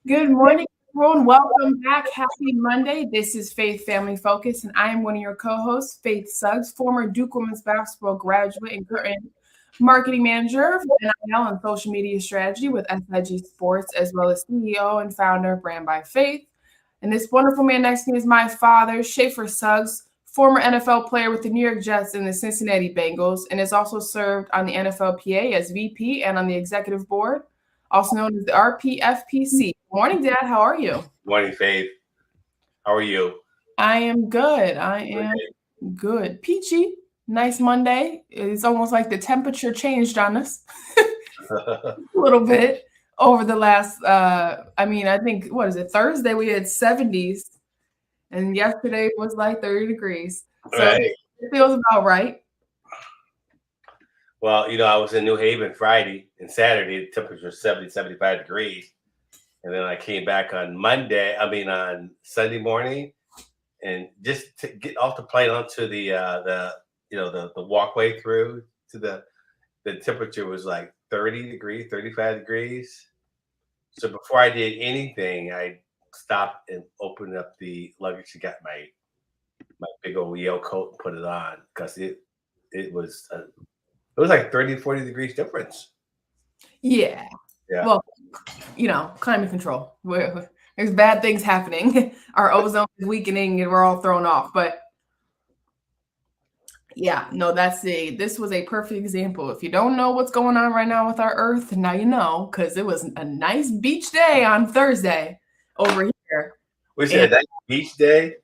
Good morning, everyone. Welcome back. Happy Monday. This is Faith Family Focus, and I am one of your co-hosts, Faith Suggs, former Duke women's basketball graduate and current marketing manager for NIL and social media strategy with SIG Sports, as well as CEO and founder of Brand by Faith. And this wonderful man next to me is my father, Schaefer Suggs, former NFL player with the New York Jets and the Cincinnati Bengals, and has also served on the NFLPA as VP and on the executive board, also known as the RPFPC. Morning, Dad. How are you? Morning, Faith. How are you? I am good. I am good. Peachy. Nice Monday. It's almost like the temperature changed on us a little bit over the last, I think, what is it? Thursday, we had 70s, and yesterday was like 30 degrees. So Right. it feels about right. Well, I was in New Haven Friday and Saturday. The temperature was 70, 75 degrees. And then I came back on Sunday morning, and just to get off the plane onto the walkway through to the temperature was like 30 degrees, 35 degrees. So before I did anything, I stopped and opened up the luggage and got my big old Yale coat and put it on because it was like 30, 40 degrees difference. Yeah. Yeah. Well, climate control. There's bad things happening. Our ozone is weakening and we're all thrown off. But yeah, no, this was a perfect example. If you don't know what's going on right now with our Earth, now you know, because it was a nice beach day on Thursday over here. We said that beach day.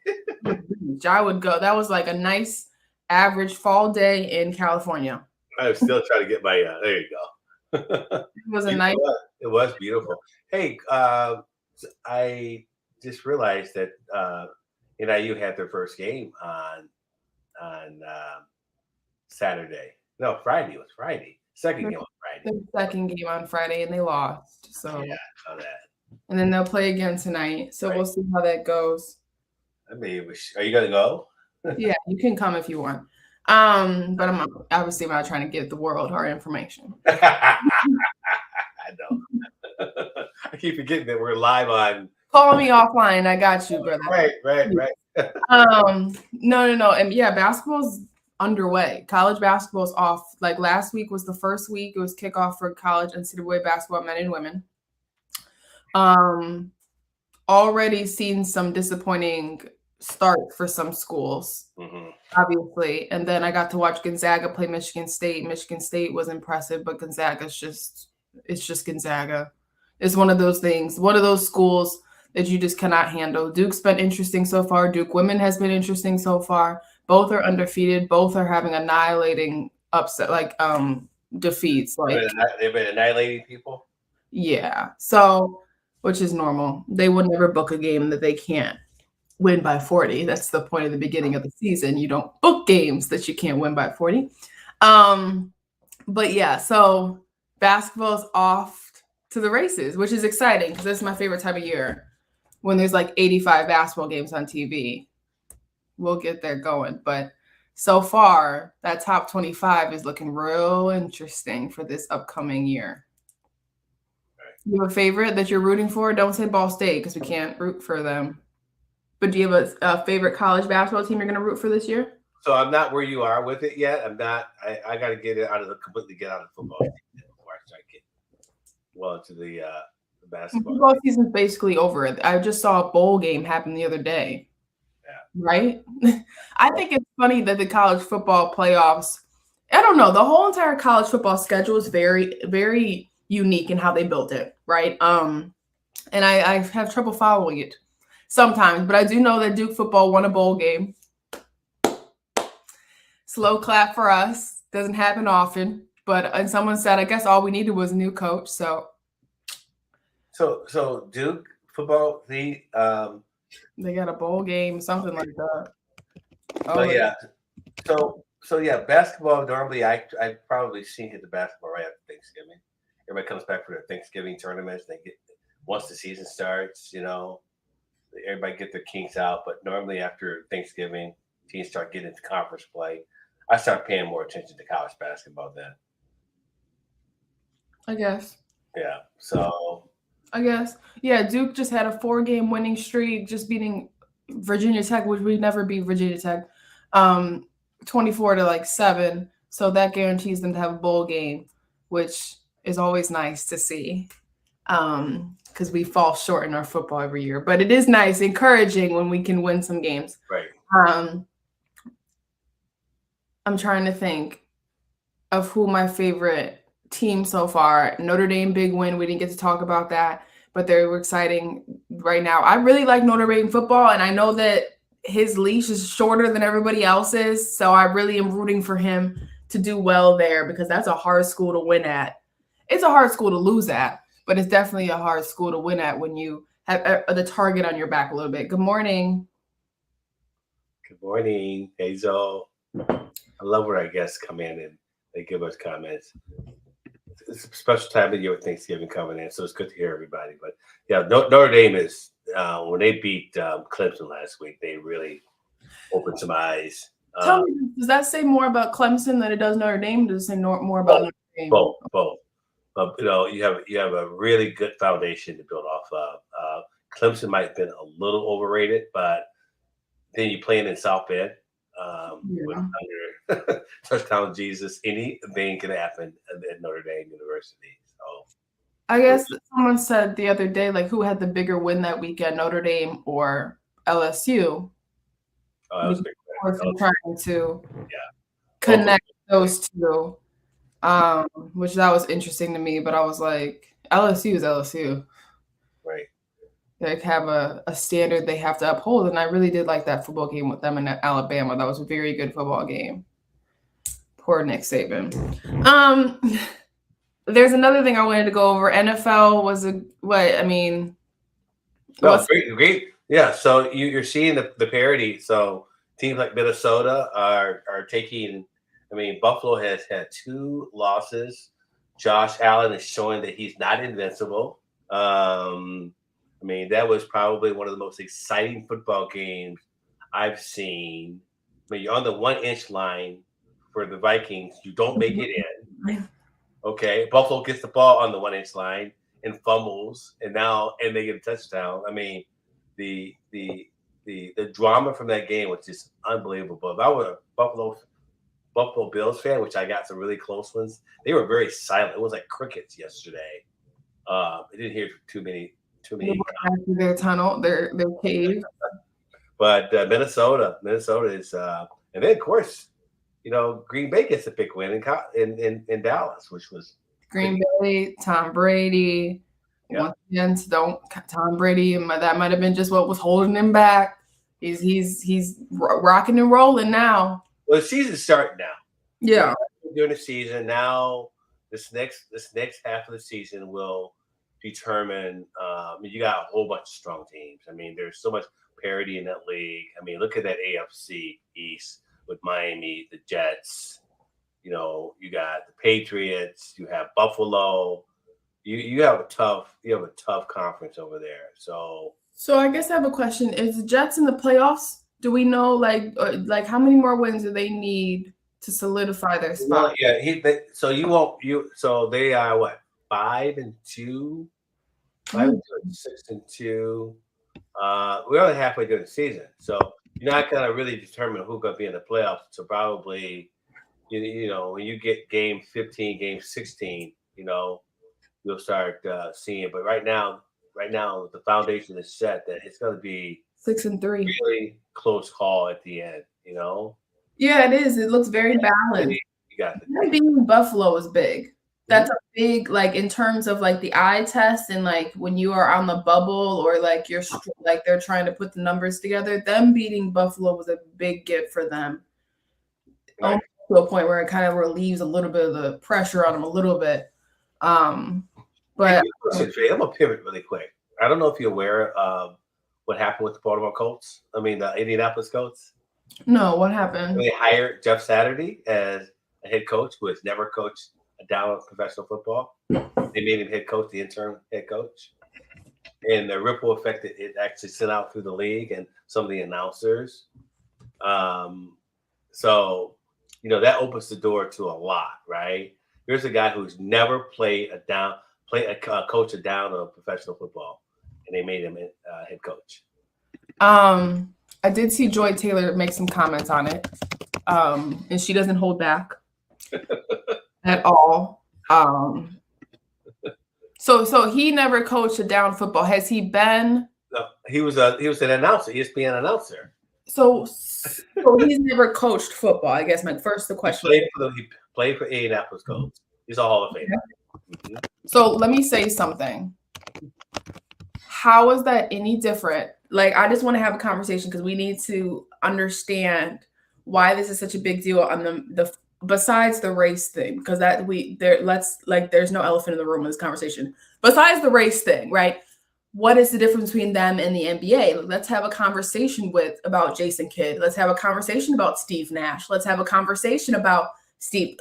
I would go. That was like a nice average fall day in California. I'm still trying to get my. There you go. It was a nice. It was beautiful. Hey, I just realized that NIU had their first game on Saturday. No, Friday. It was Friday. Second game on Friday. The second game on Friday, and they lost. So yeah, I saw that. And then they'll play again tonight. So We'll see how that goes. I mean, are you gonna go? Yeah, you can come if you want. But I'm not trying to give the world our information. I know. I keep forgetting that we're live on. Call me offline. I got you, brother. Right. No. And yeah, basketball's underway. College basketball's off. Like last week was the first week. It was kickoff for college NCAA basketball, men and women. Already seen some disappointing start for some schools, obviously. And then I got to watch Gonzaga play Michigan State. Michigan State was impressive, but Gonzaga's just Gonzaga. It's one of those things, one of those schools that you just cannot handle. Duke's been interesting so far. Duke women has been interesting so far. Both are undefeated. Both are having annihilating upset, defeats. They've been annihilating people? Yeah. So, which is normal. They would never book a game that they can't win by 40. That's the point of the beginning of the season. You don't book games that you can't win by 40. But yeah, so basketball is off to the races, which is exciting because this is my favorite time of year when there's like 85 basketball games on TV. We'll get there going. But so far, that top 25 is looking real interesting for this upcoming year. You have a favorite that you're rooting for? Don't say Ball State because we can't root for them. But do you have a favorite college basketball team you're going to root for this year? So I'm not where you are with it yet. I'm not. I got to completely get out of football before I start getting well into the basketball. Football season's basically over. I just saw a bowl game happen the other day. Yeah. Right? I think it's funny that the college football playoffs, I don't know, the whole entire college football schedule is very, very unique in how they built it, right? And I have trouble following it sometimes, but I do know that Duke football won a bowl game. Slow clap for us. Doesn't happen often, and someone said, I guess all we needed was a new coach. So Duke football, they got a bowl game, something like that. Oh yeah. So yeah, basketball normally I probably seen the basketball right after Thanksgiving. Everybody comes back for their Thanksgiving tournaments. They get once the season starts, everybody get their kinks out. But normally after Thanksgiving, teams start getting into conference play. I start paying more attention to college basketball then. I guess. Yeah. So I guess. Yeah, Duke just had a 4-game winning streak, just beating Virginia Tech, which we never beat Virginia Tech, 24 to like 7. So that guarantees them to have a bowl game, which is always nice to see. Because we fall short in our football every year. But it is nice, encouraging when we can win some games. Right. I'm trying to think of who my favorite team so far. Notre Dame, big win. We didn't get to talk about that, but they were exciting right now. I really like Notre Dame football, and I know that his leash is shorter than everybody else's, so I really am rooting for him to do well there because that's a hard school to win at. It's a hard school to lose at, but it's definitely a hard school to win at when you have the target on your back a little bit. Good morning. Good morning, Hazel. I love when our guests come in and they give us comments. It's a special time of year with Thanksgiving coming in, so it's good to hear everybody. But yeah, Notre Dame is when they beat Clemson last week, they really opened some eyes. Tell me, does that say more about Clemson than it does Notre Dame? Does it say more about Notre Dame? Both. You have a really good foundation to build off of. Clemson might have been a little overrated, but then you playing in South Bend. With under touchdown Jesus, anything can happen at Notre Dame University. So I guess someone said the other day, like, who had the bigger win that weekend, Notre Dame or LSU? that was big. I'm trying to connect those two, which that was interesting to me. But I was like, LSU is LSU. Right. They have a standard they have to uphold, and I really did like that football game with them in Alabama. That was a very good football game. Poor Nick Saban. There's another thing I wanted to go over. NFL was great. Yeah, so you're seeing the parity. So teams like Minnesota are taking. I mean, Buffalo has had 2 losses. Josh Allen is showing that he's not invincible. I mean, that was probably one of the most exciting football games I've seen. I mean, you're on the 1-inch line for the Vikings. You don't make it in. Okay. Buffalo gets the ball on the 1-inch line and fumbles, and they get a touchdown. I mean, the drama from that game was just unbelievable. If I were a Buffalo Bills fan, which I got some really close ones, they were very silent. It was like crickets yesterday. I didn't hear too many. Their tunnel, their cave. But Minnesota is, and then of course, Green Bay gets a big win in Dallas, which was Green Bay, Tom Brady. Once again, Tom Brady, that might have been just what was holding him back. He's rocking and rolling now. Well, the season's starting now. Yeah, during the season now, this next half of the season will determine. You got a whole bunch of strong teams. I mean, there's so much parity in that league. I mean, look at that AFC East with Miami, the Jets. You got the Patriots. You have Buffalo. You have a tough conference over there. So I guess I have a question: is the Jets in the playoffs? Do we know like how many more wins do they need to solidify their spot? Well, yeah. So they are what 5-2. 5-2, 6-2. We're only halfway through the season, so you're not gonna really determine who's gonna be in the playoffs. So probably, when you get game 15, game 16, you'll start seeing. But right now, the foundation is set that it's gonna be 6-3. Really close call at the end. Yeah, it is. It looks very balanced. You got being Buffalo is big. That's a big, like, in terms of like the eye test and like when you are on the bubble or like you're like they're trying to put the numbers together. Them beating Buffalo was a big gift for them. Right. To a point where it kind of relieves a little bit of the pressure on them a little bit. But I'm gonna pivot really quick. I don't know if you're aware of what happened with the Baltimore Colts. I mean, the Indianapolis Colts. No, what happened? They hired Jeff Saturday as a head coach who has never coached a down of professional football. They made him head coach, the interim head coach. And the ripple effect that it actually sent out through the league and some of the announcers. So, that opens the door to a lot, right? Here's a guy who's never played coach it down of professional football, and they made him head coach. I did see Joy Taylor make some comments on it, and she doesn't hold back at all. So he never coached a down football. Has he been? No, he was an announcer, ESPN announcer. So he's never coached football. I guess the question. He played for Indianapolis Colts. He's a Hall of Famer. Mm-hmm. So let me say something. How is that any different? Like, I just want to have a conversation because we need to understand why this is such a big deal on the besides the race thing, because there's no elephant in the room in this conversation. Besides the race thing, right? What is the difference between them and the NBA? Let's have a conversation about Jason Kidd. Let's have a conversation about Steve Nash. Let's have a conversation about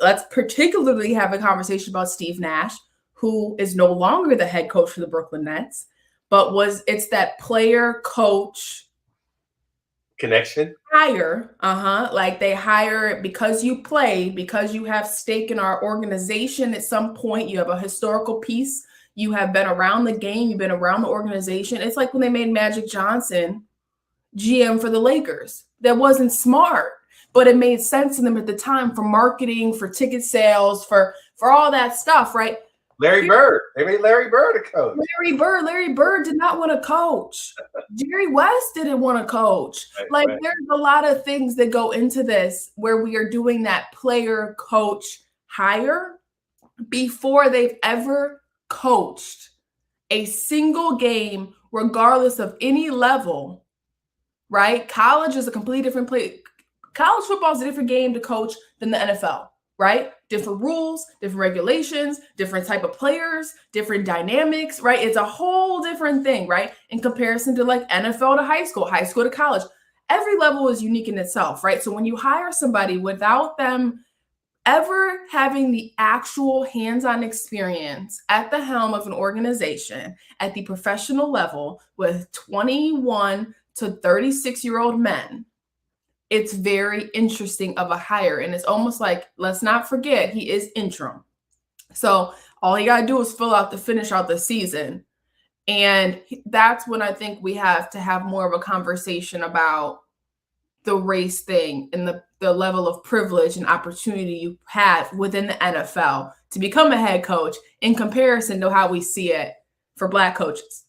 let's particularly have a conversation about Steve Nash, who is no longer the head coach for the Brooklyn Nets, but it's that player coach connection. Hire. Like they hire because you play, because you have stake in our organization at some point, you have a historical piece. You have been around the game. You've been around the organization. It's like when they made Magic Johnson GM for the Lakers. That wasn't smart, but it made sense to them at the time for marketing, for ticket sales, for all that stuff, right? Larry Bird. They made Larry Bird a coach. Larry Bird did not want to coach. Jerry West didn't want to coach. Right. There's a lot of things that go into this where we are doing that player coach hire before they've ever coached a single game, regardless of any level, right? College is a completely different play. College football is a different game to coach than the NFL, right? Different rules, different regulations, different type of players, different dynamics, right? It's a whole different thing, right? In comparison to like NFL to high school to college. Every level is unique in itself, right? So when you hire somebody without them ever having the actual hands-on experience at the helm of an organization at the professional level with 21 to 36-year-old men, it's very interesting of a hire. And it's almost like, let's not forget, he is interim. So all you got to do is finish out the season. And that's when I think we have to have more of a conversation about the race thing and the level of privilege and opportunity you have within the NFL to become a head coach in comparison to how we see it for Black coaches,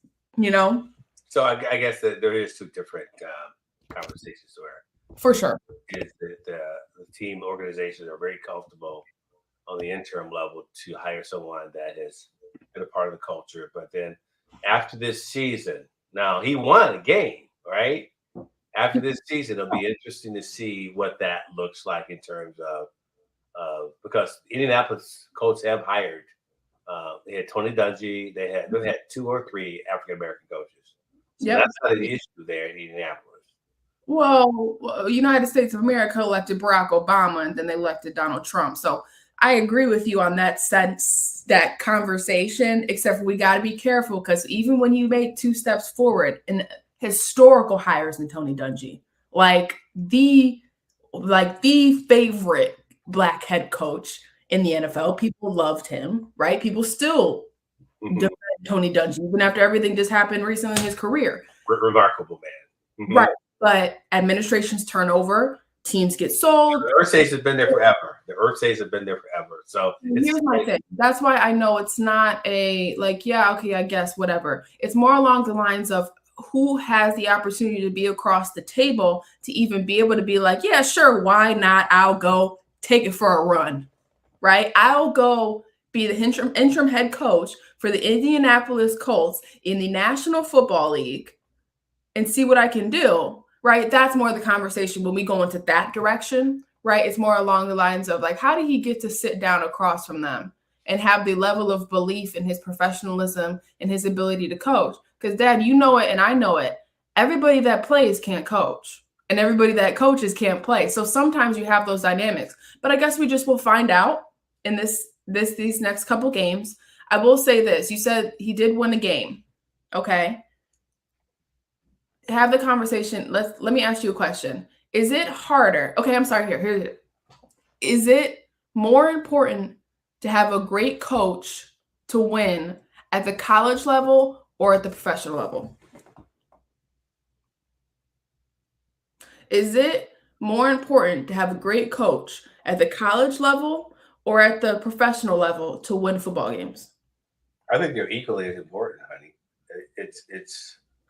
So I guess that there is two different conversations there. For sure. Is that the team organizations are very comfortable on the interim level to hire someone that has been a part of the culture. But then after this season, now he won a game, right? After this season, it'll be interesting to see what that looks like in terms of because Indianapolis Colts have hired. They had Tony Dungy. They had 2 or 3 African American coaches. So that's not an issue there in Indianapolis. Well, United States of America elected Barack Obama, and then they elected Donald Trump. So I agree with you on that sense, that conversation, except we got to be careful because even when you make 2 steps forward and historical hires in Tony Dungy, like the favorite Black head coach in the NFL. People loved him, right? People still defend Tony Dungy, even after everything just happened recently in his career. Remarkable man. Right. But administrations turn over, teams get sold. The Earthsays have been there forever. So here's my thing. That's why I know it's not a I guess, whatever. It's more along the lines of who has the opportunity to be across the table to even be able to be like, yeah, sure, why not? I'll go take it for a run, right? I'll go be the interim head coach for the Indianapolis Colts in the National Football League and see what I can do, right? That's more the conversation when we go into that direction, right? It's more along the lines of like, how did he get to sit down across from them and have the level of belief in his professionalism and his ability to coach? Because, Dad, you know it and I know it. Everybody that plays can't coach, and everybody that coaches can't play. So sometimes you have those dynamics. But I guess we just will find out in these next couple games. I will say this. You said he did win a game. Okay. Have the conversation. Let me ask you a question. Is it harder? Okay, I'm sorry. Here. Is it more important to have a great coach to win at the college level or at the professional level? Is it more important to have a great coach at the college level or at the professional level to win football games? I think they're equally as important, honey. It's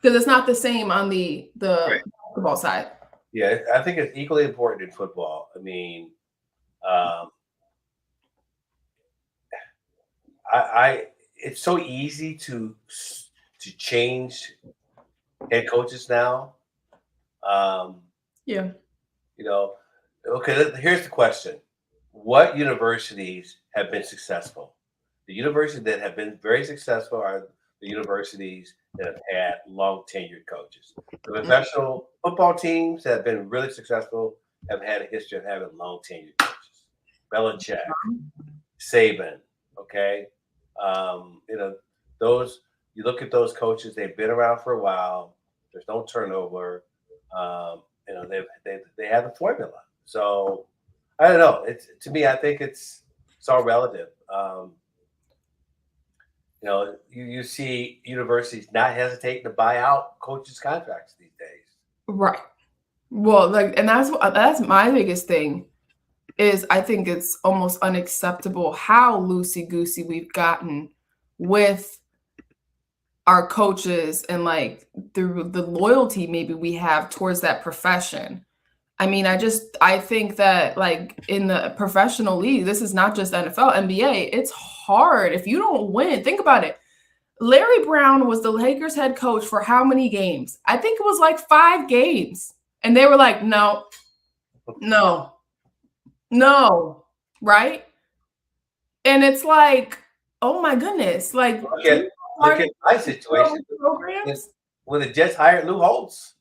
Because it's not the same on the right. basketball side. Yeah, I think it's equally important in football. I mean, um, I it's so easy to change head coaches now. Um, Yeah. you know, okay. Here's the question: what universities have been successful? The universities that have been very successful are the universities that have had long tenured coaches. The professional football teams that have been really successful have had a history of having long tenured coaches. Belichick, Saban, okay? Those you look at those coaches, they've been around for a while. There's no turnover. They have the formula. So I don't know. It's to me, I think it's all relative. You see universities not hesitating to buy out coaches' contracts these days. Right. Well, and that's my biggest thing is I think it's almost unacceptable how loosey-goosey we've gotten with our coaches and like the loyalty maybe we have towards that profession. I mean, I think that like in the professional league, this is not just NFL, NBA, it's hard. If you don't win, think about it. Larry Brown was the Lakers head coach for how many games? I think it was like 5 games. And they were like, no, right? And it's like, oh my goodness. Like, look at my situation. Programs? When the Jets hired Lou Holtz.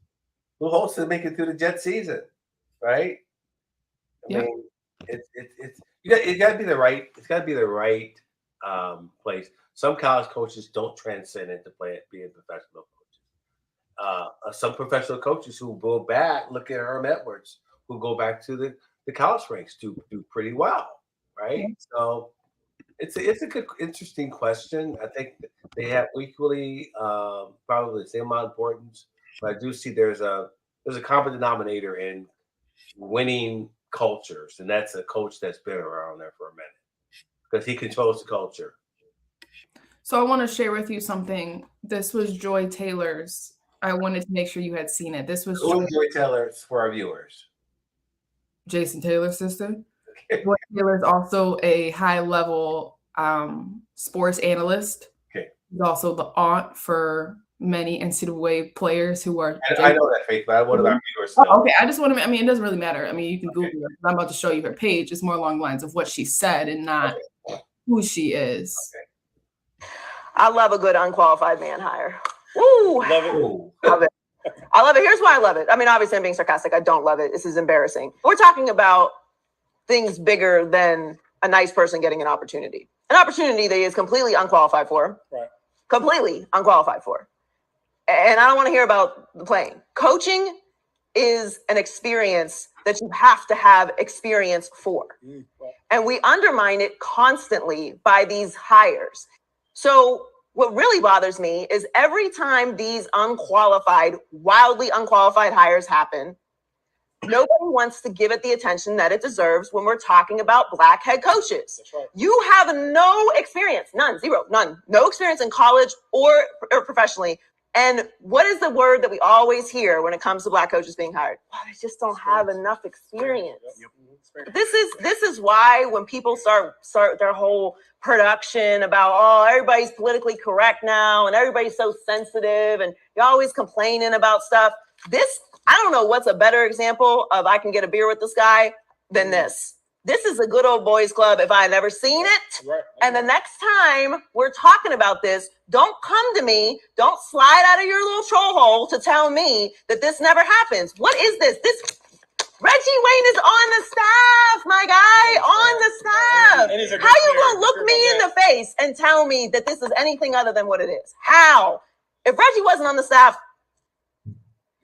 Lou Holtz to make it through the Jet season, right? I mean, it got to be the right. It's got to be the right place. Some college coaches don't transcend into being professional coaches. Some professional coaches who go back, look at Herm Edwards, who go back to the college ranks, do pretty well, right? So it's a good, interesting question. I think they have equally probably the same amount of importance, but I do see there's a common denominator in winning cultures, and that's a coach that's been around there for a minute because he controls the culture. So I want to share with you something. This was Joy Taylor's. I wanted to make sure you had seen it. This was Joy Taylor for our viewers. Jason Taylor's sister. Joy Taylor is also a high-level sports analyst. Okay. She's also the aunt for many NCAA players who are. I know that, Faith, but I want our viewers to know. Oh, okay, I just want to. I mean, it doesn't really matter. I mean, you can Google it. I'm about to show you her page. It's more along the lines of what she said and not who she is. Okay. I love a good unqualified man hire. Woo! Love it. Love it. I love it. Here's why I love it. I mean, obviously, I'm being sarcastic. I don't love it. This is embarrassing. We're talking about things bigger than a nice person getting an opportunity. An opportunity that he is completely unqualified for. Right. Completely unqualified for. And I don't want to hear about the playing. Coaching is an experience that you have to have experience for. Right. And we undermine it constantly by these hires. So what really bothers me is every time these wildly unqualified hires happen, nobody wants to give it the attention that it deserves when we're talking about Black head coaches. That's right. You have no experience, none, zero, none, no experience in college or professionally. And what is the word that we always hear when it comes to Black coaches being hired? Well, they just don't have enough experience. This is why when people start their whole production about, oh, everybody's politically correct now and everybody's so sensitive and you're always complaining about stuff. I don't know what's a better example of I can get a beer with this guy than this. This is a good old boys club if I had ever seen it. Right. And the next time we're talking about this, don't come to me. Don't slide out of your little troll hole to tell me that this never happens. What is this? Reggie Wayne is on the staff, my guy, on the staff. How you gonna look me in the face and tell me that this is anything other than what it is? How? If Reggie wasn't on the staff,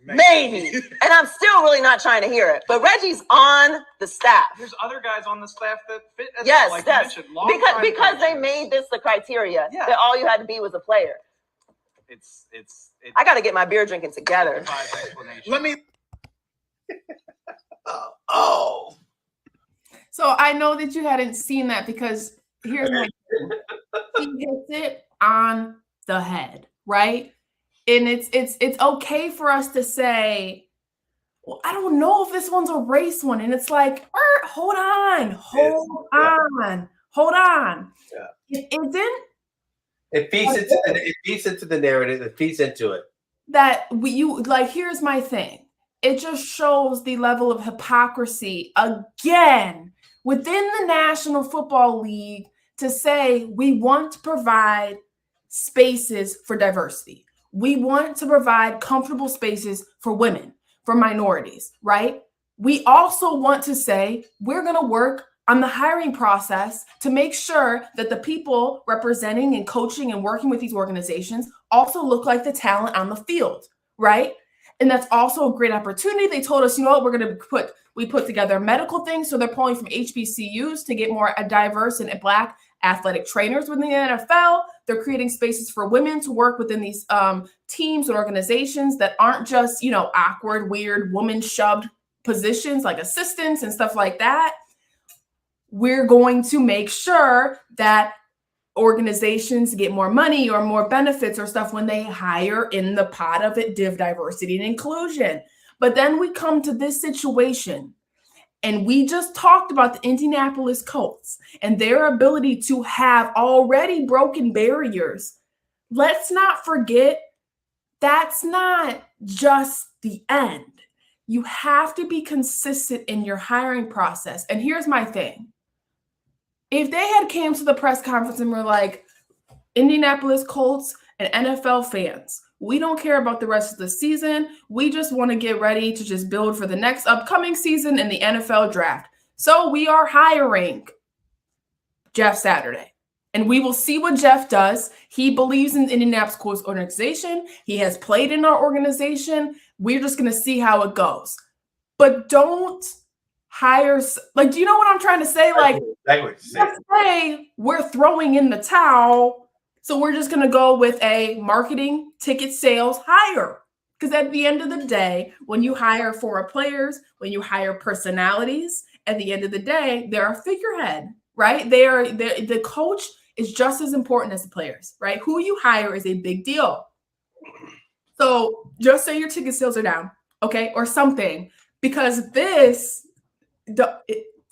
Maybe. And I'm still really not trying to hear it. But Reggie's on the staff. There's other guys on the staff that fit as Yes, well, like yes. you mentioned. Because they made this the criteria that all you had to be was a player. It's I got to get my beer drinking together. Let me. Oh. So I know that you hadn't seen that because here's my he hits it on the head, right? And it's okay for us to say, well, I don't know if this one's a race one. And it's like, hold on. Yeah. It isn't. It feeds into the narrative. It feeds into it. That here's my thing. It just shows the level of hypocrisy again within the National Football League to say we want to provide spaces for diversity. We want to provide comfortable spaces for women, for minorities, right? We also want to say we're going to work on the hiring process to make sure that the people representing and coaching and working with these organizations also look like the talent on the field, right? And that's also a great opportunity. They told us, you know what, we put together medical things. So they're pulling from HBCUs to get more diverse and Black athletic trainers within the NFL. They're creating spaces for women to work within these teams and organizations that aren't just, awkward, weird, woman-shoved positions like assistants and stuff like that. We're going to make sure that organizations get more money or more benefits or stuff when they hire in the pot of it, diversity and inclusion. But then we come to this situation, and we just talked about the Indianapolis Colts and their ability to have already broken barriers. Let's not forget, that's not just the end. You have to be consistent in your hiring process. And here's my thing. If they had came to the press conference and were like, Indianapolis Colts and NFL fans, we don't care about the rest of the season. We just want to get ready to just build for the next upcoming season in the NFL draft. So we are hiring Jeff Saturday. And we will see what Jeff does. He believes in the Indianapolis Colts organization. He has played in our organization. We're just going to see how it goes. But don't hire, do you know what I'm trying to say? Let's say we're throwing in the towel. So we're just going to go with a marketing, ticket sales hire. Because at the end of the day, when you hire former players, when you hire personalities, at the end of the day, they're a figurehead, right? The coach is just as important as the players, right? Who you hire is a big deal. So just say your ticket sales are down, okay, or something, because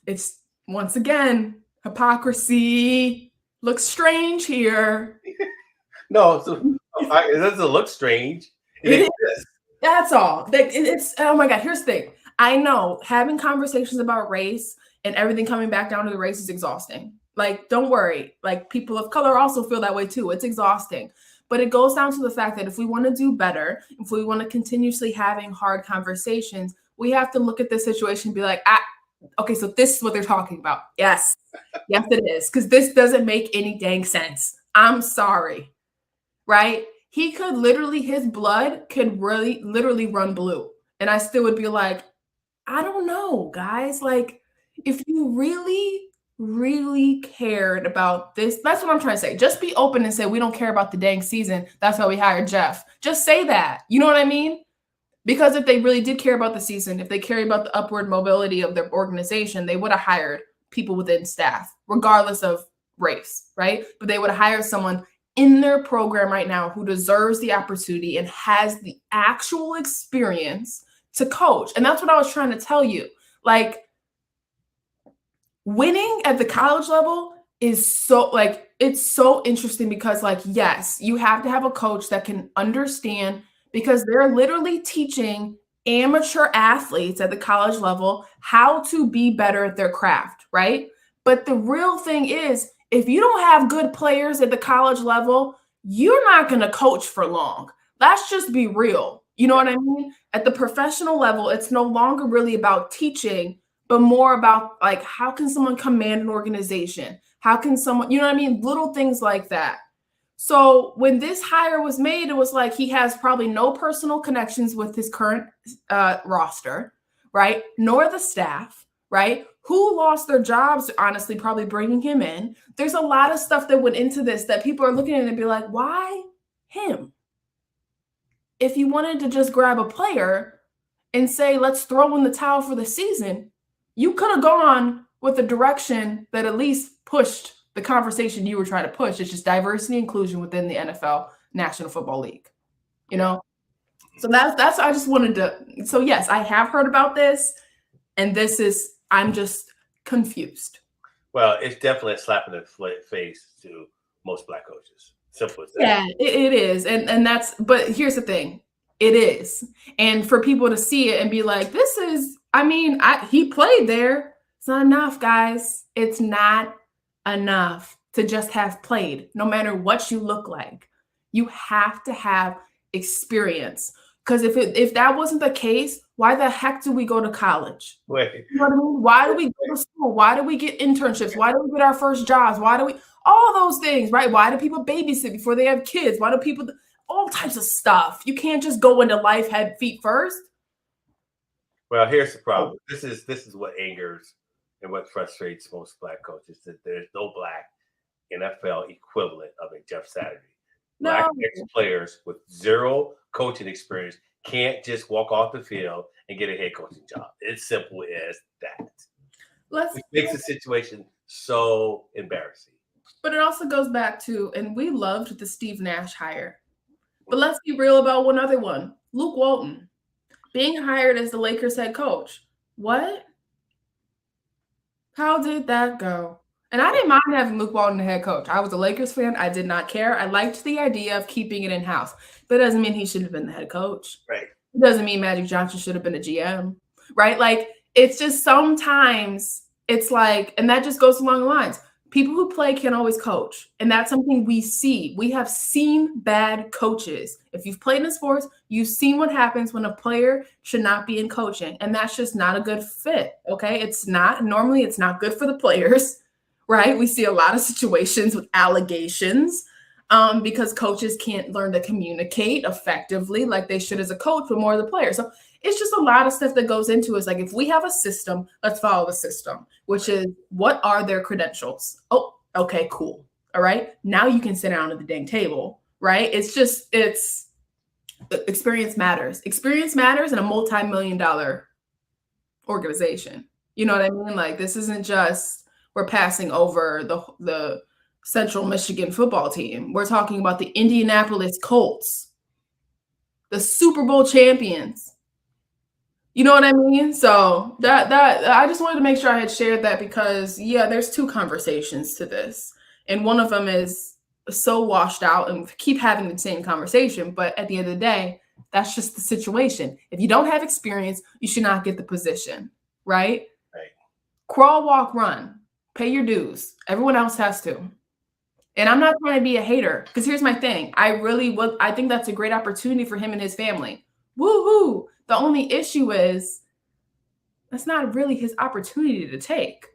it's once again hypocrisy. Looks strange here. No, it doesn't look strange. It exists. That's all. It's oh my God. Here's the thing. I know having conversations about race and everything coming back down to the race is exhausting. Don't worry. People of color also feel that way too. It's exhausting. But it goes down to the fact that if we want to do better, if we want to continuously having hard conversations, we have to look at this situation and be like, okay, so this is what they're talking about. Yes, it is. Because this doesn't make any dang sense. I'm sorry. Right? He could his blood could really literally run blue. And I still would be like, I don't know, guys. If you really, really cared about this, that's what I'm trying to say. Just be open and say, we don't care about the dang season. That's why we hired Jeff. Just say that. You know what I mean? Because if they really did care about the season, if they care about the upward mobility of their organization, they would have hired people within staff, regardless of race, right? But they would have hired someone in their program right now who deserves the opportunity and has the actual experience to coach. And that's what I was trying to tell you. Winning at the college level is so it's so interesting because yes, you have to have a coach that can understand, because they're literally teaching amateur athletes at the college level how to be better at their craft, right? But the real thing is, if you don't have good players at the college level, you're not going to coach for long. Let's just be real. You know what I mean? At the professional level, it's no longer really about teaching, but more about how can someone command an organization? How can someone, you know what I mean? Little things like that. So when this hire was made, it was like he has probably no personal connections with his current roster, right? Nor the staff, right? Who lost their jobs, honestly, probably bringing him in. There's a lot of stuff that went into this that people are looking at it and be like, why him? If you wanted to just grab a player and say, let's throw in the towel for the season, you could have gone with a direction that at least pushed the conversation you were trying to push. It's just diversity and inclusion within the NFL National Football League, you know? So that's I just wanted to. So yes, I have heard about this, and I'm just confused. Well, it's definitely a slap in the face to most Black coaches. Simple as that. Yeah, it is. And that's, but here's the thing. It is. And for people to see it and be like, this is, he played there. It's not enough, guys. It's not enough to just have played, no matter what you look like. You have to have experience. Because if that wasn't the case, why the heck do we go to college? Wait. You know what I mean? Why do we go to school? Why do we get internships? Why do we get our first jobs? Why do we all those things, right? Why do people babysit before they have kids? Why do people all types of stuff? You can't just go into life head feet first. Well, here's the problem. This is what angers and what frustrates most Black coaches, that there's no Black NFL equivalent of a Jeff Saturday. Black ex-players with zero coaching experience can't just walk off the field and get a head coaching job. It's simple as that. Which makes the situation so embarrassing. But it also goes back to, and we loved the Steve Nash hire. But let's be real about one other one. Luke Walton being hired as the Lakers head coach. What? How did that go? And I didn't mind having Luke Walton the head coach. I was a Lakers fan. I did not care. I liked the idea of keeping it in-house. But it doesn't mean he should have been the head coach. Right. It doesn't mean Magic Johnson should have been a GM. Right? Like, it's just sometimes it's like, and that just goes along the lines. People who play can't always coach. And that's something we see. We have seen bad coaches. If you've played in sports, you've seen what happens when a player should not be in coaching. And that's just not a good fit. Okay. It's not. Normally, it's not good for the players. Right. We see a lot of situations with allegations because coaches can't learn to communicate effectively like they should as a coach, but more of the players. So it's just a lot of stuff that goes into it. It's like, if we have a system, let's follow the system, which is, what are their credentials? Oh, okay, cool. All right. Now you can sit down at the dang table. Right. It's experience matters. Experience matters in a multi-million-dollar organization. You know what I mean? Like, this isn't just, we're passing over the Central Michigan football team. We're talking about the Indianapolis Colts, the Super Bowl champions. You know what I mean? So that I just wanted to make sure I had shared that, because there's two conversations to this. And one of them is so washed out and keep having the same conversation. But at the end of the day, that's just the situation. If you don't have experience, you should not get the position, right? Right. Crawl, walk, run. Pay your dues. Everyone else has to. And I'm not trying to be a hater, because here's my thing. I think that's a great opportunity for him and his family. Woo-hoo. The only issue is that's not really his opportunity to take.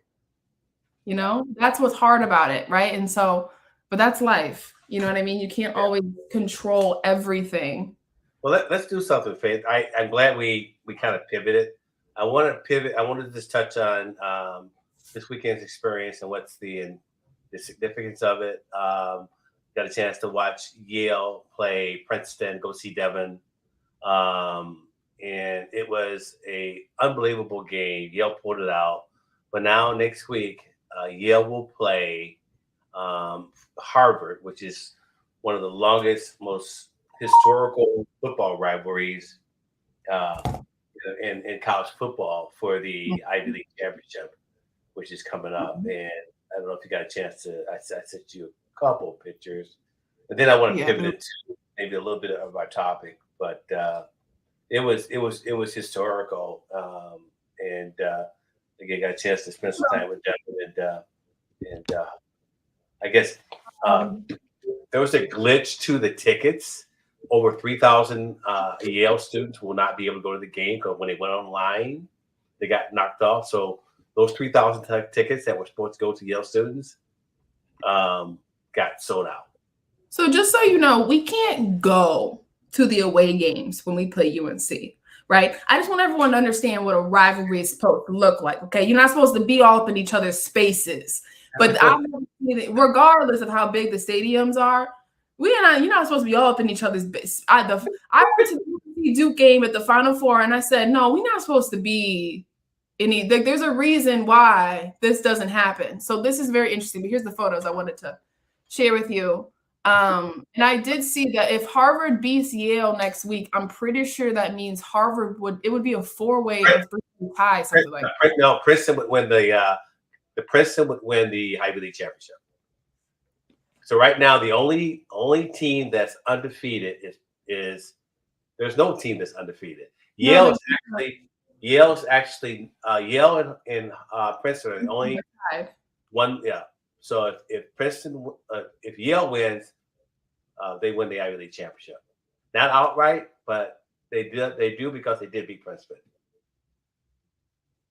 You know, that's what's hard about it, right? And so, but that's life. You know what I mean? You can't always control everything. Well, let's do something, Faith. I'm glad we kind of pivoted. I want to pivot. I wanted to just touch on this weekend's experience and what's the significance of it. Got a chance to watch Yale play Princeton, go see Devin. And it was a unbelievable game. Yale pulled it out. But now next week, Yale will play Harvard, which is one of the longest, most historical football rivalries in college football for the Ivy League championship, which is coming up. And I don't know if you got a chance to, I sent you a couple of pictures. And then I want to pivot it to maybe a little bit of our topic, but it was historical. And again, got a chance to spend some time with Devin, and I guess there was a glitch to the tickets. Over 3,000 Yale students will not be able to go to the game because when they went online, they got knocked off. So those 3,000 tickets that were supposed to go to Yale students got sold out. So just so you know, we can't go to the away games when we play UNC, right? I just want everyone to understand what a rivalry is supposed to look like, okay? You're not supposed to be all up in each other's spaces. But regardless of how big the stadiums are, you're not supposed to be all up in each other's base. I went to the Duke game at the Final Four, and I said, no, we're not supposed to be there's a reason why this doesn't happen. So this is very interesting. But here's the photos I wanted to share with you. And I did see that if Harvard beats Yale next week, I'm pretty sure that means Harvard would be a 4-way or 3-way tie, something like that. No, Princeton would win Princeton would win the Ivy League championship. So right now, the only team that's undefeated is there's no team that's undefeated. Yale and Princeton are the only one. Yeah. So if Yale wins, they win the Ivy League championship. Not outright, but they do because they did beat Princeton.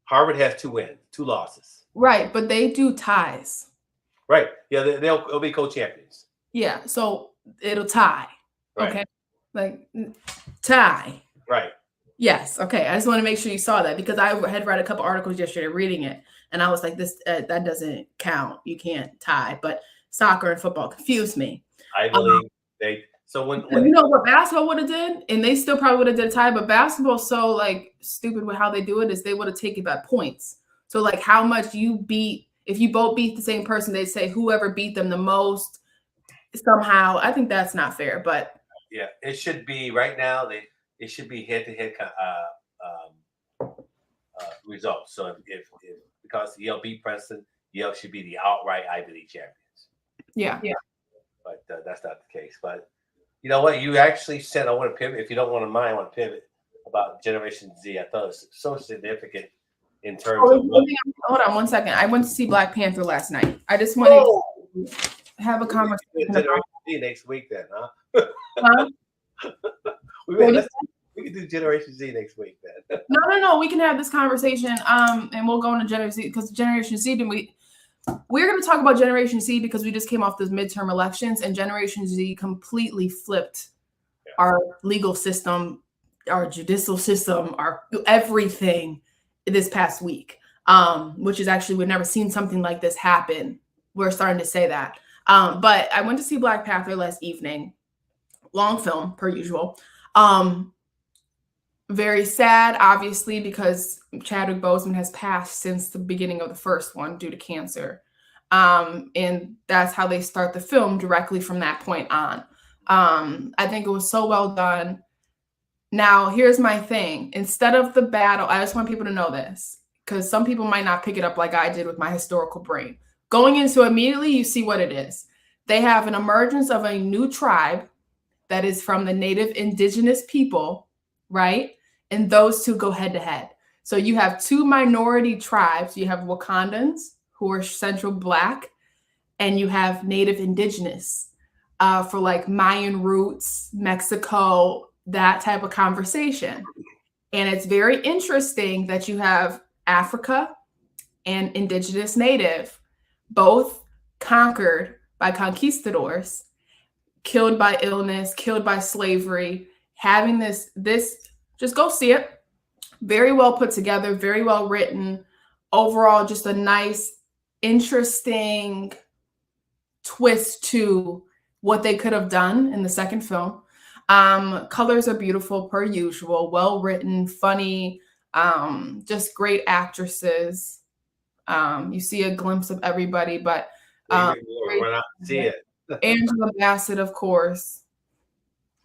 Harvard has 2 wins, 2 losses. Right, but they do ties. Right. Yeah, they'll be co-champions. Yeah, so it'll tie. Right. Okay. Like tie. Right. Yes. Okay. I just want to make sure you saw that because I had read a couple articles yesterday reading it, and I was like, "This that doesn't count. You can't tie." But soccer and football confused me. I believe they. So when you know what basketball would have did, and they still probably would have did a tie, but basketball's so like stupid with how they do it is they would have taken by points. So like how much you beat. If you both beat the same person, they'd say whoever beat them the most somehow. I think that's not fair, but yeah, it should be right now. It should be head-to-head results. So if because Yale beat Princeton, Yale should be the outright Ivy League champions. Yeah. But that's not the case. But you know what? You actually said I want to pivot. If you don't want to mind, I want to pivot about Generation Z. I thought it was so significant. In terms of hold on 1 second. I went to see Black Panther last night. I just wanted to have a conversation. Generation Z next week, then, huh? We can do Generation Z next week, then. No. We can have this conversation. And we'll go into Generation Z because Generation Z. We're going to talk about Generation Z because we just came off those midterm elections, and Generation Z completely flipped our legal system, our judicial system, our everything. This past week, which is actually we've never seen something like this happen. We're starting to say that. But I went to see Black Panther last evening. Long film, per usual. Very sad, obviously, because Chadwick Boseman has passed since the beginning of the first one due to cancer. And that's how they start the film directly from that point on. I think it was so well done. Now, here's my thing. Instead of the battle, I just want people to know this because some people might not pick it up like I did with my historical brain. Going into immediately, you see what it is. They have an emergence of a new tribe that is from the native indigenous people, right? And those two go head to head. So you have 2 minority tribes. You have Wakandans, who are Central Black, and you have native indigenous for like Mayan roots, Mexico, that type of conversation. And it's very interesting that you have Africa and indigenous native, both conquered by conquistadors, killed by illness, killed by slavery, having this, just go see it. Very well put together, very well written. Overall, just a nice, interesting twist to what they could have done in the second film. Colors are beautiful per usual, well written, funny, just great actresses. You see a glimpse of everybody, but see it. Angela Bassett, of course.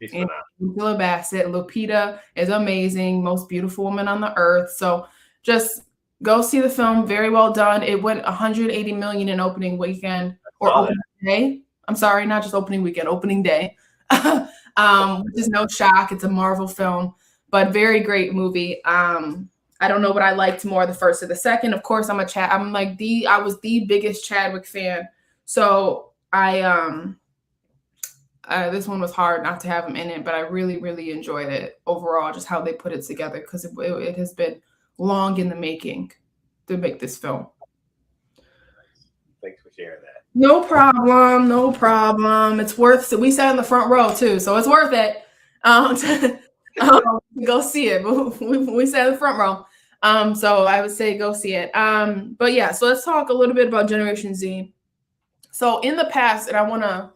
Angela Bassett, Lupita is amazing, most beautiful woman on the earth. So just go see the film. Very well done. It went 180 million in opening weekend or opening day. I'm sorry, not just opening weekend, opening day. Which is no shock. It's a Marvel film, but very great movie. I don't know what I liked more, the first or the second. Of course, I was the biggest Chadwick fan. So this one was hard not to have him in it, but I really, really enjoyed it overall, just how they put it together because it has been long in the making to make this film. Thanks for sharing that. No problem. No problem. It's worth it. We sat in the front row too, so it's worth it. To go see it. But we sat in the front row. So I would say go see it. But yeah, so let's talk a little bit about Generation Z. So in the past, and I want to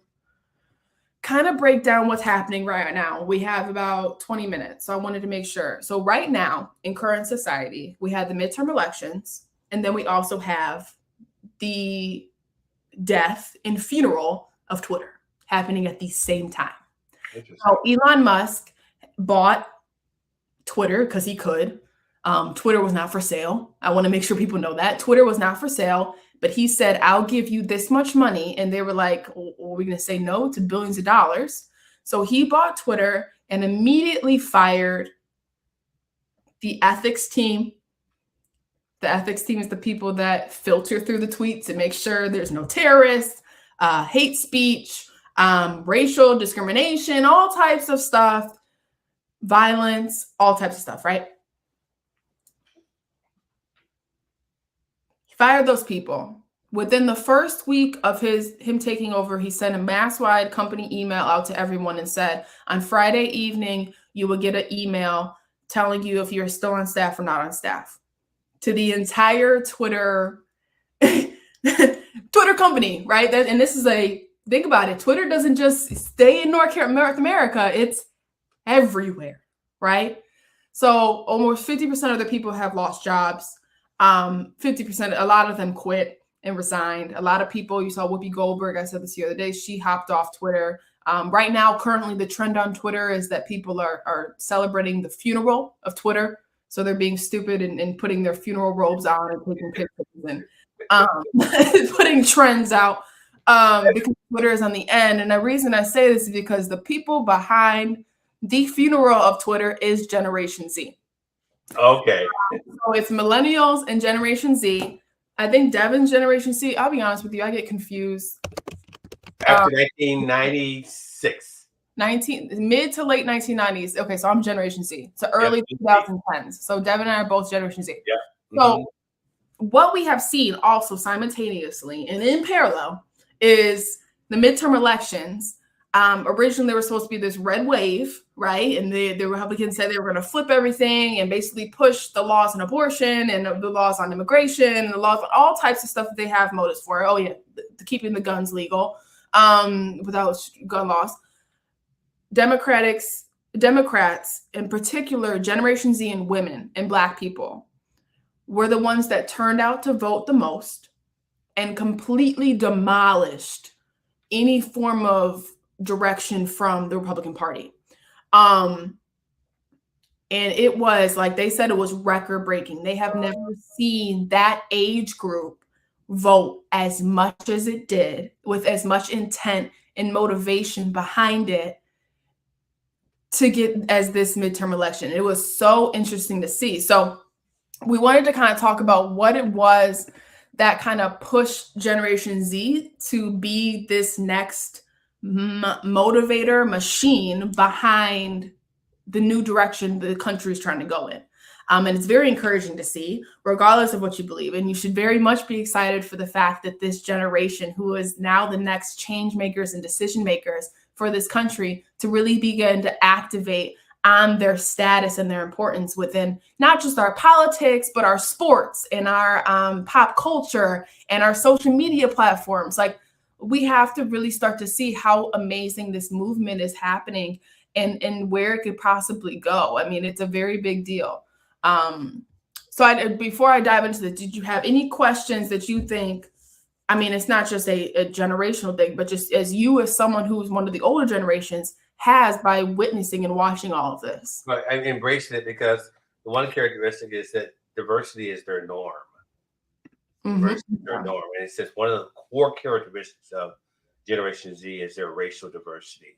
kind of break down what's happening right now. We have about 20 minutes. So I wanted to make sure. So right now in current society, we have the midterm elections, and then we also have the death and funeral of Twitter happening at the same time. So Elon Musk bought Twitter because he could. Twitter was not for sale. I want to make sure people know that. Twitter was not for sale, but he said, I'll give you this much money. And they were like, well, are we going to say no to billions of dollars? So he bought Twitter and immediately fired the ethics team. The ethics team is the people that filter through the tweets and make sure there's no terrorists, hate speech, racial discrimination, all types of stuff, violence, all types of stuff, right? He fired those people. Within the first week of him taking over, he sent a mass-wide company email out to everyone and said, on Friday evening, you will get an email telling you if you're still on staff or not on staff. To the entire Twitter company, right? And this is think about it. Twitter doesn't just stay in North America. It's everywhere, right? So almost 50% of the people have lost jobs. 50%, a lot of them quit and resigned. A lot of people, you saw Whoopi Goldberg, I said this the other day, she hopped off Twitter. Right now, currently, the trend on Twitter is that people are celebrating the funeral of Twitter. So they're being stupid and putting their funeral robes on and taking pictures and putting trends out because Twitter is on the end. And the reason I say this is because the people behind the funeral of Twitter is Generation Z. Okay. So it's millennials and Generation Z. I think Devin's Generation Z. I'll be honest with you, I get confused. After 1996. Mid to late 1990s. Okay, so I'm Generation Z. So early 2010s. So Devin and I are both Generation Z. Yeah. So what we have seen also simultaneously and in parallel is the midterm elections. Originally, there was supposed to be this red wave, right? And the Republicans said they were going to flip everything and basically push the laws on abortion and the laws on immigration and the laws on all types of stuff that they have motives for. Oh, yeah, keeping the guns legal without gun laws. Democrats, in particular, Generation Z and women and Black people, were the ones that turned out to vote the most and completely demolished any form of direction from the Republican Party. And it was, like they said, it was record breaking. They have never seen that age group vote as much as it did, with as much intent and motivation behind it to get as this midterm election. It was so interesting to see. So we wanted to kind of talk about what it was that kind of pushed Generation Z to be this next motivator machine behind the new direction the country is trying to go in. And it's very encouraging to see, regardless of what you believe. And you should very much be excited for the fact that this generation, who is now the next change makers and decision makers for this country, to really begin to activate on their status and their importance within not just our politics, but our sports and our pop culture and our social media platforms. Like, we have to really start to see how amazing this movement is happening and where it could possibly go. I mean, it's a very big deal. So before I dive into this, did you have any questions that you think, I mean, it's not just a generational thing, but just as someone who's one of the older generations has by witnessing and watching all of this? But I'm embracing it because the one characteristic is that diversity is their norm. Diversity is their norm. And it's just one of the core characteristics of Generation Z is their racial diversity.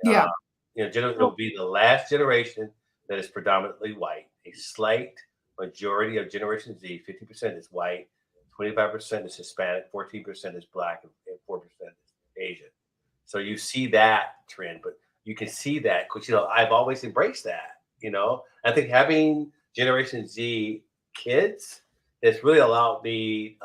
Yeah. It'll be the last generation that is predominantly white. A slight majority of Generation Z, 50% is white, 25% is Hispanic, 14% is Black, and 4% is Asian. So you see that trend, but you can see that because, I've always embraced that, I think having Generation Z kids has really allowed me,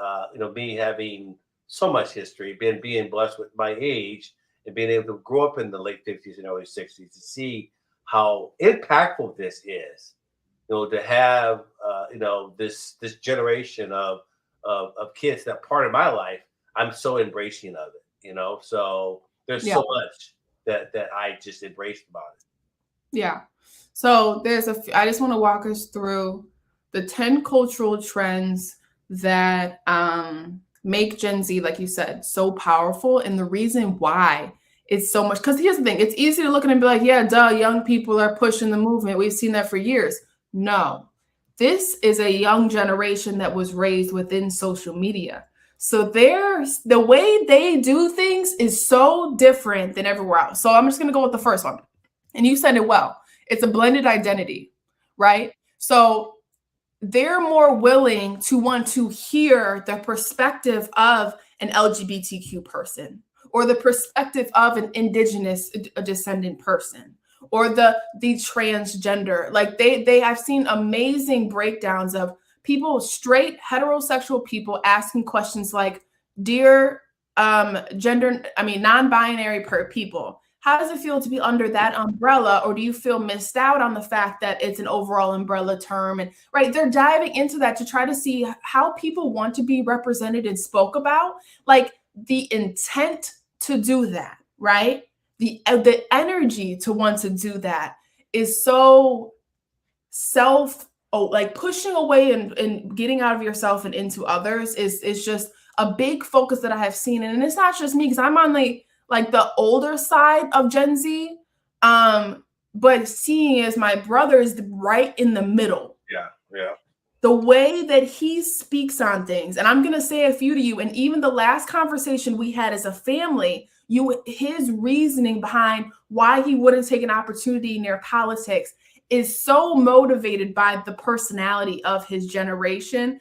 me having so much history, being blessed with my age and being able to grow up in the late 50s and early 60s to see how impactful this is. To have this generation of kids that part of my life, I'm so embracing of it. So there's so much that I just embraced about it. Yeah. So I just want to walk us through the 10 cultural trends that make Gen Z, like you said, so powerful, and the reason why it's so much. Because here's the thing, it's easy to look at it and be like, yeah, duh, young people are pushing the movement. We've seen that for years. No, this is a young generation that was raised within social media. So the way they do things is so different than everywhere else. So I'm just going to go with the first one. And you said it well. It's a blended identity, right? So they're more willing to want to hear the perspective of an LGBTQ person, or the perspective of an indigenous descendant person, or the transgender. Like I've seen amazing breakdowns of people, straight heterosexual people, asking questions like, dear non-binary people, how does it feel to be under that umbrella? Or do you feel missed out on the fact that it's an overall umbrella term? And right, they're diving into that to try to see how people want to be represented and spoke about, like the intent to do that, right? The energy to want to do that is so like pushing away and getting out of yourself and into others is just a big focus that I have seen. And it's not just me, because I'm on the older side of Gen Z, but seeing as my brother is right in the middle. Yeah. The way that he speaks on things, and I'm going to say a few to you, and even the last conversation we had as a family, his reasoning behind why he wouldn't take an opportunity near politics is so motivated by the personality of his generation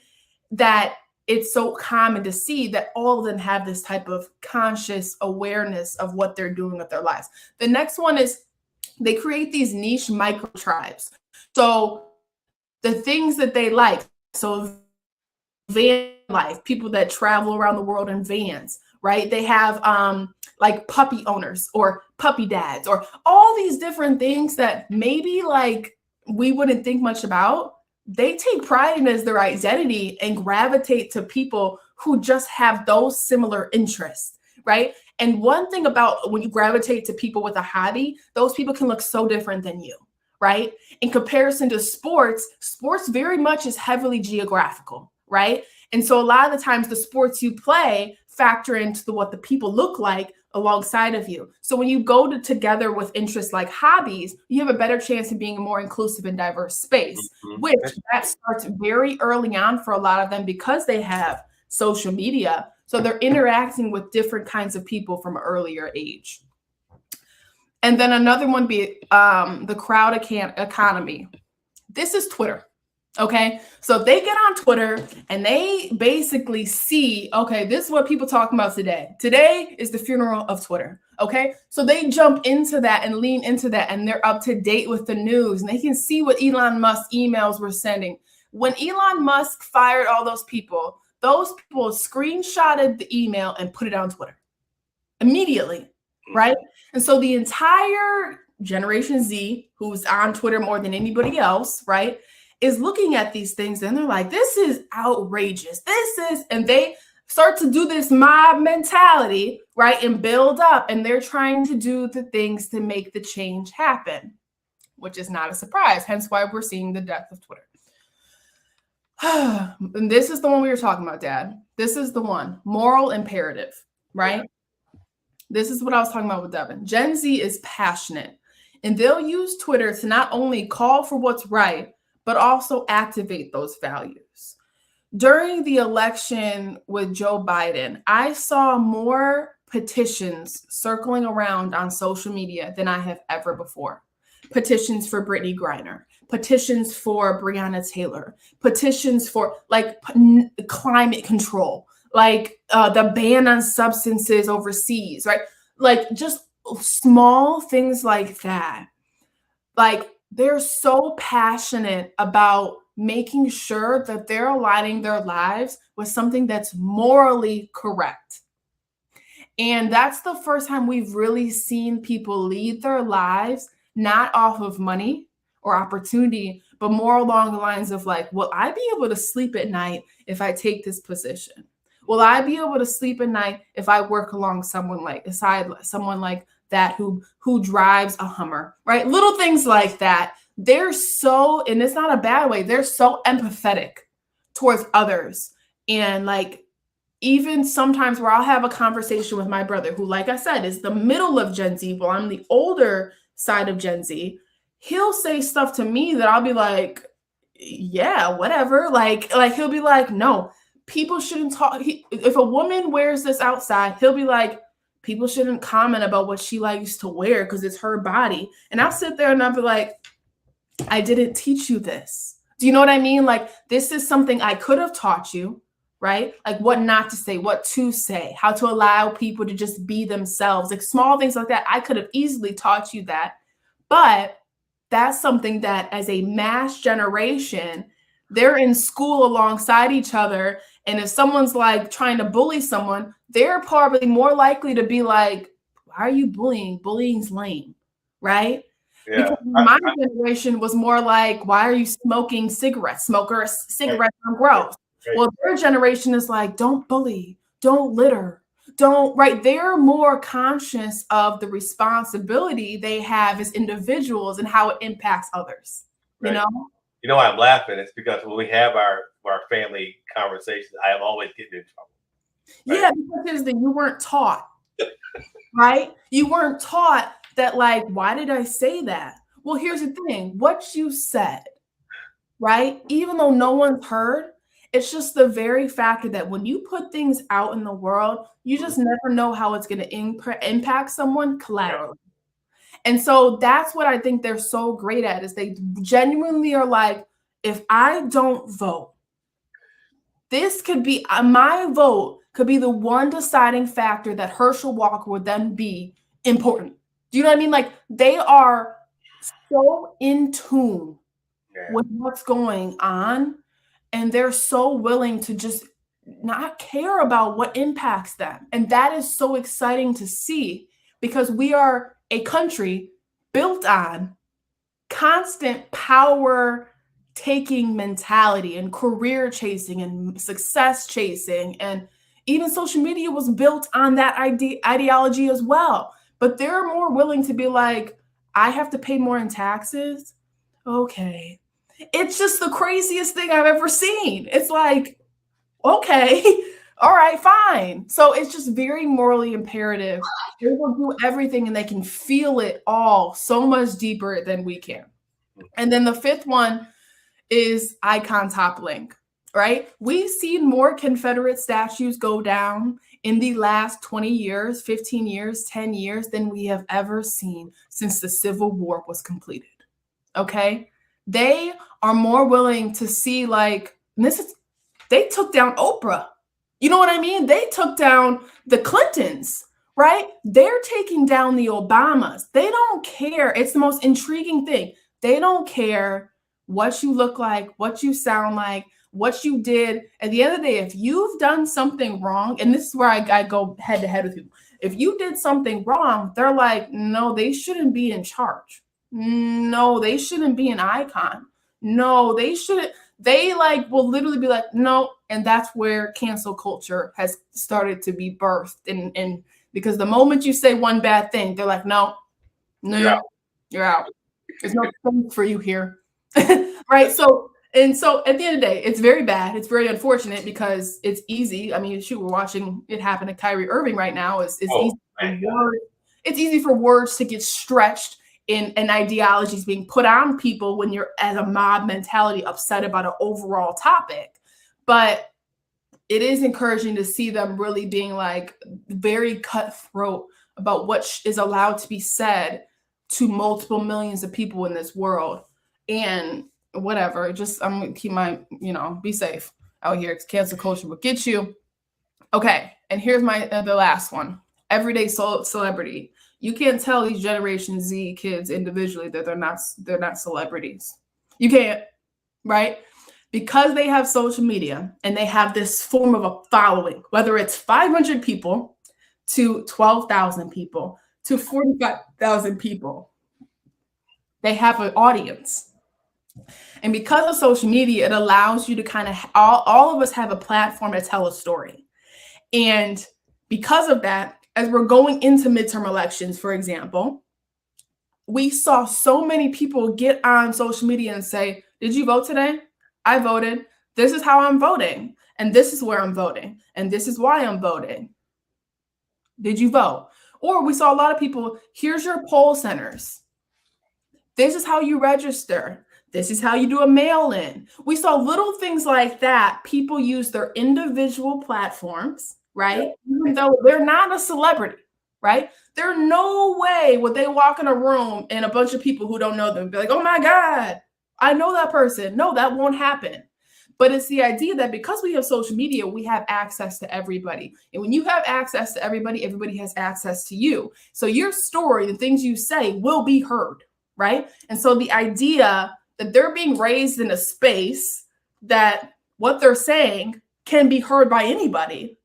that it's so common to see that all of them have this type of conscious awareness of what they're doing with their lives. The next one is they create these niche micro tribes. So the things that they like, so van life, people that travel around the world in vans, right? They have like puppy owners or puppy dads, or all these different things that maybe like we wouldn't think much about. They take pride in as their identity and gravitate to people who just have those similar interests, right? And one thing about when you gravitate to people with a hobby, those people can look so different than you, right? In comparison to sports very much is heavily geographical, right? And so a lot of the times the sports you play factor into what the people look like alongside of you. So when you go together with interests like hobbies, you have a better chance of being a more inclusive and diverse space, which that starts very early on for a lot of them because they have social media. So they're interacting with different kinds of people from an earlier age. And then another one be the crowd economy. This is Twitter. Okay, so they get on Twitter and they basically see, okay, this is what people talking about today. Today is the funeral of Twitter. Okay, so they jump into that and lean into that, and they're up to date with the news, and they can see what Elon Musk emails were sending. When Elon Musk fired all those people screenshotted the email and put it on Twitter immediately, right? And so the entire Generation Z, who's on Twitter more than anybody else, right, is looking at these things and they're like, this is outrageous. And they start to do this mob mentality, right? And build up, and they're trying to do the things to make the change happen, which is not a surprise. Hence why we're seeing the death of Twitter. And this is the one we were talking about, Dad. This is the one, moral imperative, right? Yeah. This is what I was talking about with Devin. Gen Z is passionate, and they'll use Twitter to not only call for what's right, but also activate those values. During the election with Joe Biden, I saw more petitions circling around on social media than I have ever before. Petitions for Brittany Griner, petitions for Breonna Taylor, petitions for like climate control, like the ban on substances overseas, right? Like just small things like that. Like, they're so passionate about making sure that they're aligning their lives with something that's morally correct. And that's the first time we've really seen people lead their lives not off of money or opportunity, but more along the lines of like, will I be able to sleep at night if I take this position? Will I be able to sleep at night if I work along someone like that who drives a Hummer, right? Little things like that. They're so, and it's not a bad way, they're so empathetic towards others. And like, even sometimes where I'll have a conversation with my brother, who, like I said, is the middle of Gen Z, while I'm the older side of Gen Z, he'll say stuff to me that I'll be like, yeah, whatever. Like he'll be like, no, people shouldn't talk. If a woman wears this outside, he'll be like, people shouldn't comment about what she likes to wear because it's her body. And I'll sit there and I'll be like, I didn't teach you this. Do you know what I mean? Like, this is something I could have taught you, right? Like what not to say, what to say, how to allow people to just be themselves, like small things like that. I could have easily taught you that. But that's something that as a mass generation, they're in school alongside each other. And if someone's like trying to bully someone, they're probably more likely to be like, why are you bullying? Bullying's lame, right? Yeah. Because my generation was more like, why are you smoking cigarettes? Cigarettes are gross. Right. Well, their generation is like, don't bully, don't litter, don't, right? They're more conscious of the responsibility they have as individuals and how it impacts others, right. You know? You know why I'm laughing? It's because when we have our family conversations, I am always getting in trouble. Right? Yeah, because you weren't taught, right? You weren't taught that, like, why did I say that? Well, here's the thing. What you said, right? Even though no one's heard, it's just the very factor that when you put things out in the world, you just never know how it's going to impact someone collaterally. And so that's what I think they're so great at, is they genuinely are like, if I don't vote, this could be, my vote could be the one deciding factor that Herschel Walker would then be important. Do you know what I mean? Like, they are so in tune with what's going on, and they're so willing to just not care about what impacts them. And that is so exciting to see, because we are a country built on constant power taking mentality and career chasing and success chasing. And even social media was built on that ideology as well. But they're more willing to be like, I have to pay more in taxes. Okay. It's just the craziest thing I've ever seen. It's like, okay, all right, fine. So it's just very morally imperative. They will do everything and they can feel it all so much deeper than we can. And then the fifth one is icon toppling, right? We've seen more Confederate statues go down in the last 20 years, 15 years, 10 years than we have ever seen since the Civil War was completed. Okay? They are more willing to see, like, they took down Oprah. You know what I mean? They took down the Clintons, right? They're taking down the Obamas. They don't care. It's the most intriguing thing. They don't care what you look like, what you sound like, what you did. At the end of the day, if you've done something wrong, and this is where I go head to head with people. If you did something wrong, they're like, no, they shouldn't be in charge. No, they shouldn't be an icon. No, they shouldn't. They will literally be like, no. And that's where cancel culture has started to be birthed. And because the moment you say one bad thing, they're like, no, you're out. There's no space for you here. Right. So at the end of the day, it's very bad. It's very unfortunate because it's easy. I mean, shoot, we're watching it happen to Kyrie Irving right now. It's easy for words to get stretched and ideologies being put on people when you're, as a mob mentality, upset about an overall topic. But it is encouraging to see them really being like very cutthroat about what is allowed to be said to multiple millions of people in this world. And whatever, just I'm gonna keep my, be safe out here. Cancel culture will get you. Okay, and here's the last one. Everyday celebrity. You can't tell these Generation Z kids individually that they're not celebrities. You can't, right? because they have social media and they have this form of a following, whether it's 500 people to 12,000 people to 45,000 people, they have an audience. And because of social media, it allows you to kind of, all of us have a platform to tell a story. And because of that, as we're going into midterm elections, for example, we saw so many people get on social media and say, did you vote today? I voted. This is how I'm voting. And this is where I'm voting. And this is why I'm voting. Did you vote? Or we saw a lot of people, here's your poll centers. This is how you register. This is how you do a mail-in. We saw little things like that. People use their individual platforms, right? Even though they're not a celebrity, right? There's no way would they walk in a room and a bunch of people who don't know them be like, oh my God, I know that person. No, that won't happen. But it's the idea that because we have social media, we have access to everybody. And when you have access to everybody, everybody has access to you. So your story, the things you say will be heard, right? And so the idea that they're being raised in a space that what they're saying can be heard by anybody,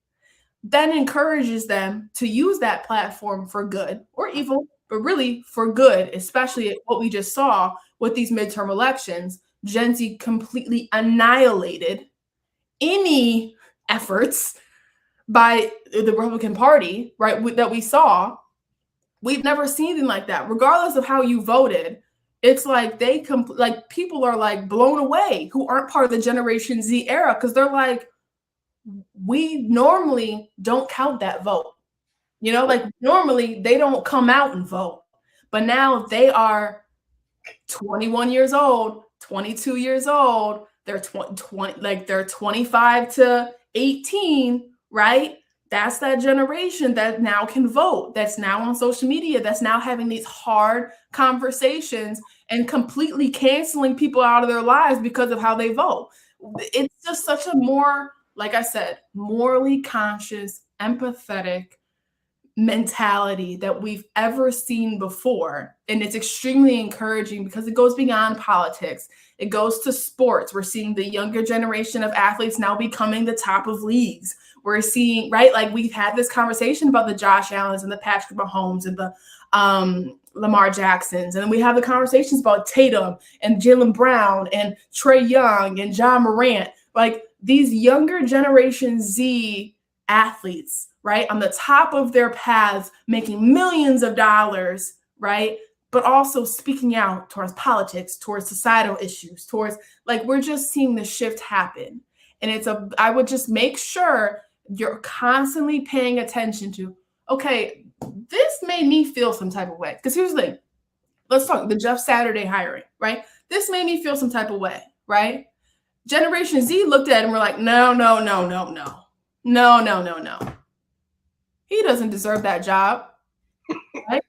then encourages them to use that platform for good or evil, but really for good, especially what we just saw with these midterm elections. Gen Z completely annihilated any efforts by the Republican Party, right, that we saw. We've never seen anything like that. Regardless of how you voted, it's like people are like blown away who aren't part of the Generation Z era because they're like, we normally don't count that vote. You know, like normally they don't come out and vote, but now they are 21 years old, 22 years old, they're 20 like they're 25 to 18, right? That's that generation that now can vote, that's now on social media, that's now having these hard conversations and completely canceling people out of their lives because of how they vote. It's just such a more, like I said, morally conscious, empathetic mentality that we've ever seen before. And it's extremely encouraging because it goes beyond politics. It goes to sports. We're seeing the younger generation of athletes now becoming the top of leagues. We're seeing, right, like we've had this conversation about the Josh Allens and the Patrick Mahomes and the Lamar Jacksons. And we have the conversations about Tatum and Jaylen Brown and Trae Young and John Morant. Like these younger Generation Z athletes, right, on the top of their paths, making millions of dollars, right, but also speaking out towards politics, towards societal issues, towards, like, we're just seeing the shift happen. And I would just make sure you're constantly paying attention to, okay, this made me feel some type of way. Because here's the thing, let's talk the Jeff Saturday hiring, right? This made me feel some type of way, right? Generation Z looked at it and were like, no. He doesn't deserve that job. Right?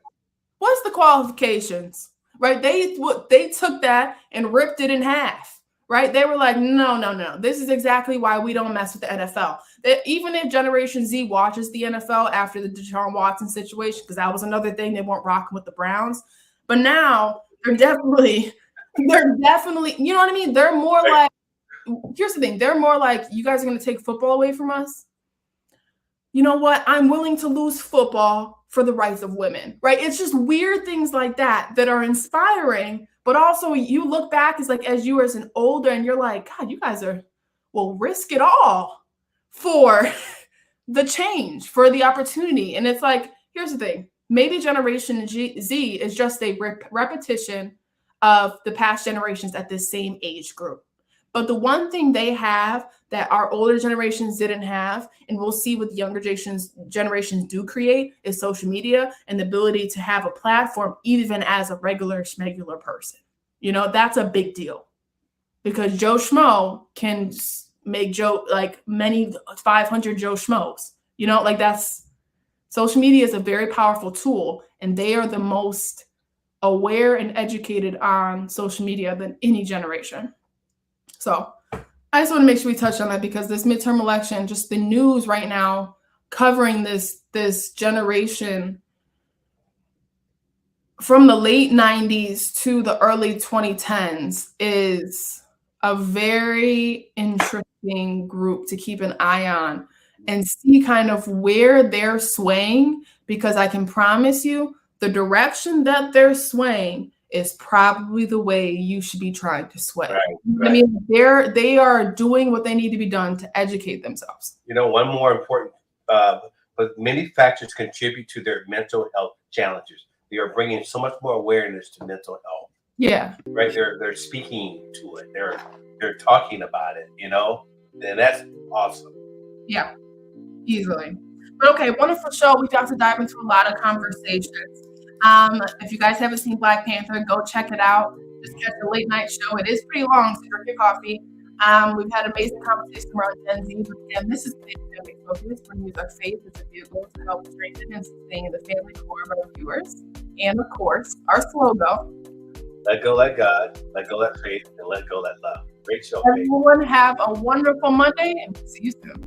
What's the qualifications? Right? They took that and ripped it in half. Right? They were like, no. This is exactly why we don't mess with the NFL. Even if Generation Z watches the NFL after the Deshaun Watson situation, because that was another thing, they weren't rocking with the Browns. But now they're definitely, you know what I mean? They're more like, here's the thing, they're more like, you guys are going to take football away from us? You know what? I'm willing to lose football for the rights of women, right? It's just weird things like that that are inspiring, but also you look back as you as an older and you're like, God, you guys will risk it all for the change, for the opportunity. And it's like, here's the thing, maybe Generation Z is just a repetition of the past generations at this same age group. But the one thing they have that our older generations didn't have, and we'll see what the younger generations do create, is social media and the ability to have a platform even as a regular schmegular person. You know, that's a big deal because Joe Schmo can make many 500 Joe Schmoes. You know, social media is a very powerful tool, and they are the most aware and educated on social media than any generation. So I just want to make sure we touch on that because this midterm election, just the news right now covering this generation from the late 90s to the early 2010s is a very interesting group to keep an eye on and see kind of where they're swaying, because I can promise you the direction that they're swaying is probably the way you should be trying to sway. Right. I mean, they are doing what they need to be done to educate themselves. You know, one more important, but many factors contribute to their mental health challenges. They are bringing so much more awareness to mental health. Yeah. Right. They're speaking to it. They're talking about it, you know, and that's awesome. Yeah, easily. But okay, wonderful show. We got to dive into a lot of conversations. If you guys haven't seen Black Panther, go check it out. Just catch the late night show. It is pretty long, so drink your coffee. We've had amazing conversations around Gen Z. But again, this is Faith Family Focus. We use our faith as a vehicle to help strengthen and sustain the family core of our viewers. And of course, our slogan: let go, let God, let go, let faith, and let go, let love. Great show. Everyone have a wonderful Monday, and we'll see you soon.